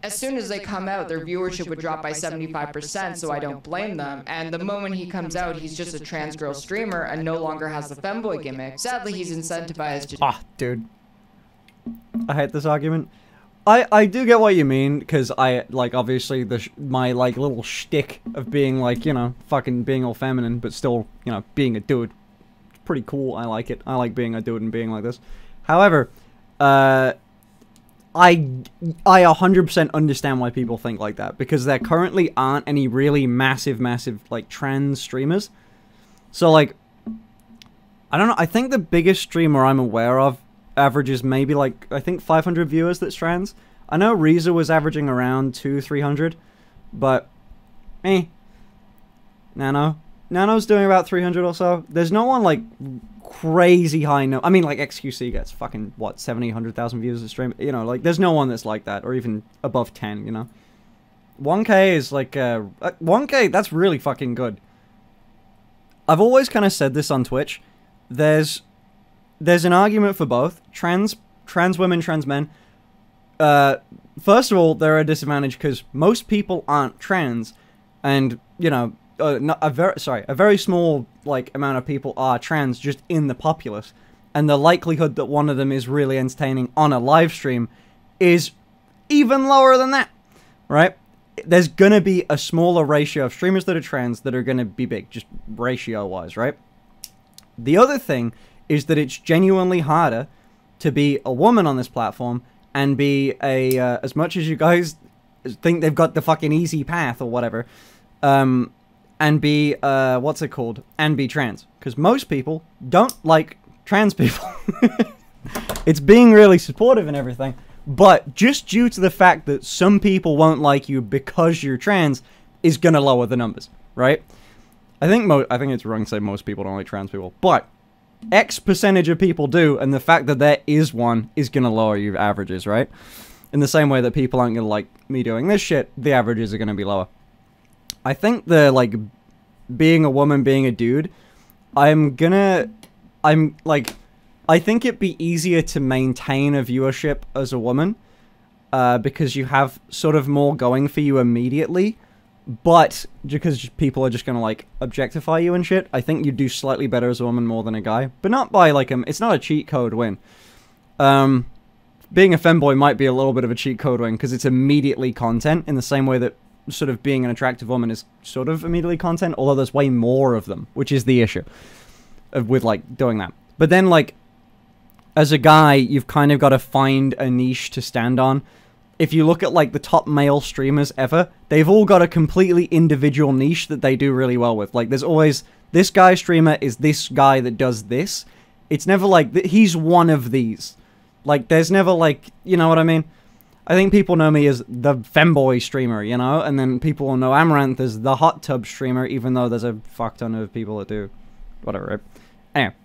as soon as they come out, their viewership would drop by 75%, so I don't blame them. And the moment he comes out, he's just a trans girl streamer and no longer has the femboy gimmick. Sadly, he's incentivized to... Ah, dude. I hate this argument. I do get what you mean, because I, like, obviously, my, like, little shtick of being, like, you know, fucking being all feminine, but still, you know, being a dude. It's pretty cool. I like it. I like being a dude and being like this. However, I 100% understand why people think like that, because there currently aren't any really massive, like, trans streamers. So, like, I don't know, I think the biggest streamer I'm aware of averages maybe, like, I think 500 viewers that's trans. I know Reza was averaging around 200-300, but, Nano's doing about 300 or so. There's no one, like, crazy high, I mean, like, XQC gets fucking, what, 70-100,000 views a stream? You know, like, there's no one that's like that, or even above 10, you know? 1K is, like, 1K, that's really fucking good. I've always kind of said this on Twitch. There's an argument for both. Trans women, trans men. First of all, they're at a disadvantage because most people aren't trans, and, you know, a very small, like, amount of people are trans just in the populace, and the likelihood that one of them is really entertaining on a live stream is even lower than that, right? There's gonna be a smaller ratio of streamers that are trans that are gonna be big, just ratio-wise, right? The other thing is that it's genuinely harder to be a woman on this platform and be a, as much as you guys think they've got the fucking easy path or whatever, and be, what's it called? And be trans. Because most people don't like trans people. It's being really supportive and everything, but just due to the fact that some people won't like you because you're trans is gonna lower the numbers, right? I think it's wrong to say most people don't like trans people, but X percentage of people do, and the fact that there is one is gonna lower your averages, right? In the same way that people aren't gonna like me doing this shit, the averages are gonna be lower. I think the, like, being a woman, being a dude, I think it'd be easier to maintain a viewership as a woman, because you have sort of more going for you immediately, but because people are just gonna, like, objectify you and shit, I think you do slightly better as a woman more than a guy, but not by, like, it's not a cheat code win. Being a femboy might be a little bit of a cheat code win, because it's immediately content, in the same way that sort of being an attractive woman is sort of immediately content, although there's way more of them, which is the issue with, like, doing that. But then, like, as a guy, you've kind of got to find a niche to stand on. If you look at, like, the top male streamers ever, they've all got a completely individual niche that they do really well with. Like, there's always, this guy streamer is this guy that does this. It's never like, he's one of these. Like, there's never, like, you know what I mean? I think people know me as the femboy streamer, you know? And then people will know Amaranth as the hot tub streamer, even though there's a fuck ton of people that do whatever, right? Anyway.